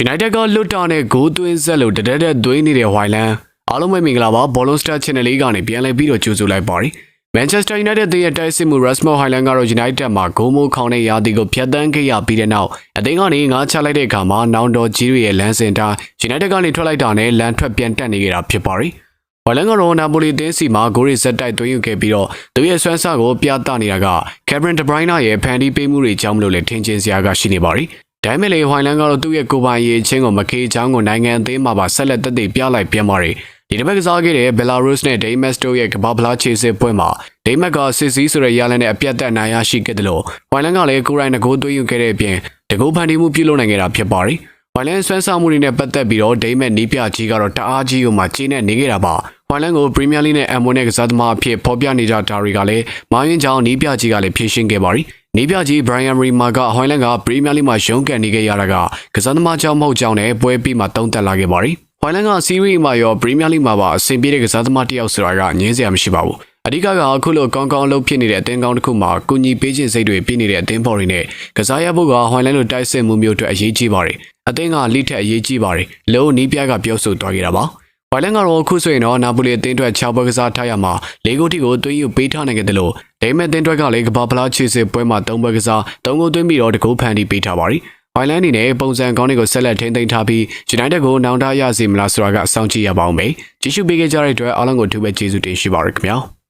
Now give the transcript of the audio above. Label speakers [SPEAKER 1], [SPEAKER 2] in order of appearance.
[SPEAKER 1] United ကလွတ်တာနဲ့ဂိုးသွင်းဆက်လို့တတက်သွင်းနေတဲ့ဝိုင်လန်အားလုံးပဲမင်္ဂလာပါဘောလုံးစတာ channel လေးကနေပြန်လည်ပြီးတော့ကြိုဆိုလိုက်ပါရစေ Manchester United ရဲ့တိုက်စစ်မှု Rasmus Hojlund ကတော့ United မှာဂိုးမိုးခေါင်းတဲ့ရာသီကိုဖျက်ဆီးခဲ့ရပြီးတဲ့နောက်အသင်းကနေငါးချလိုက်တဲ့အခါမှာနောင်တော်ကြီးတွေရဲ့လမ်းစဉ်တိုင်း United ကနေထွက်လိုက်တာနဲ့လမ်းထွက်ပြန်တက်နေကြတာဖြစ်ပါတယ်ဝိုင်လန်ကတော့နာပိုလီအသင်းစီမှာဂိုးရီဆက်တိုက်သွင်းယူခဲ့ပြီးတော့သူရဲ့ဆွမ်းဆကိုပြသနေတာက Kevin De Bruyne ရဲ့ဖန်တီးပေးမှုတွေကြောင့်မလို့လည်းထင်ကျင်စရာကရှိနေပါတယ်ဒါပေမဲ့လေဝိုင်လန်ကတော့သူ့ရဲ့ကိုပိုင်ရေးချင်းကိုမခေချောင်းကိုနိုင်ငံအသင်းမှာပါဆက်လက်တက်တည်ပြလိုက်ပြန်ပါတယ်ဒီတစ်ပတ်ကစားခဲ့တဲ့ Belarus နဲ့ Damas တို့ရဲ့ကမ္ဘာဖလားခြေစစ်ပွဲမှာ Damas ကစစ်စည်းဆိုတဲ့ရလနဲ့အပြတ်သက်နိုင်ရရှိခဲ့တယ်လို့ဝိုင်လန်ကလည်းကိုရိုင်းငကိုသွင်းယူခဲ့တဲ့အပြင်တကူဖန်တီးမှုပြုလုပ်နိုင်ခဲ့တာဖြစ်ပါတယ်ဝိုင်လန်ဆွမ်းဆောင်မှုတွေနဲ့ပတ်သက်ပြီးတော့ Damas နီးပြကြီးကတော့တအားကြီးကိုမှကြီးနဲ့နေခဲ့တာပါဝိုင်လန်ကို Premier League နဲ့ M1 နဲ့ကစားသမားအဖြစ်ဖော်ပြနေကြတာတွေကလည်းမာယွင်းချောင်းနီးပြကြီးကလည်းဖြည့်ရှင်းခဲ့ပါတယ်နီးပြကြီး Brian Rima ကဟိုင်လန်က Premier League မှာရုန်းကန်နေခဲ့ရတာကကစားသမားကြောင့်မဟုတ်ကြောင်းနဲ့ပွဲပြီးမှတုံးတက်လာခဲ့ပါတယ်။ဟိုင်လန်က Serie A မှာရော Premier League မှာပါအဆင်ပြေတဲ့ကစားသမားတစ်ယောက်ဆိုတာကငြင်းစရာမရှိပါဘူး။အဓိကကအခုလိုကောင်းကောင်းအလုပ်ဖြစ်နေတဲ့အသင်းကောင်းတစ်ခုမှာကုညီပေးခြင်းစိတ်တွေပြည့်နေတဲ့အသင်းပေါ်တွေနဲ့ကစားရဖို့ကဟိုင်လန်လိုတိုက်စစ်မှုမျိုးအတွက်အရေးကြီးပါတယ်။အသင်းကလိထက်အရေးကြီးပါတယ်။လုံးနီးပြကပြောဆိုသွားခဲ့တာပါ။ဝိုင်လန်ကတော့အခုဆိုရင်တော့နာပိုလီအသင်းအတွက်6ပွဲကစားထားရမှာ၄ဂိုးထိကိုသွင်းယူပေးထားနိုင်တယ်လို့ဒါပေမဲ့အသင်းအတွက်ကလည်းကမ္ဘာဖလားခြေစစ်ပွဲမှာ3ပွဲကစား3ဂိုးသွင်းပြီးတော့တကူဖန်တီးပေးထားပါတယ်။ဝိုင်လန်အနေနဲ့ပုံစံကောင်းတွေကိုဆက်လက်ထိန်းသိမ်းထားပြီး United ကိုနောင်တရစေမလားဆိုတာကအဆောင်ကြည့်ရပါအောင်မယ်။ကြည့်ရှုပေးကြတဲ့အတွက်အားလုံးကိုအထူးပဲကျေးဇူးတင်ရှိပါရခင်ဗျာ။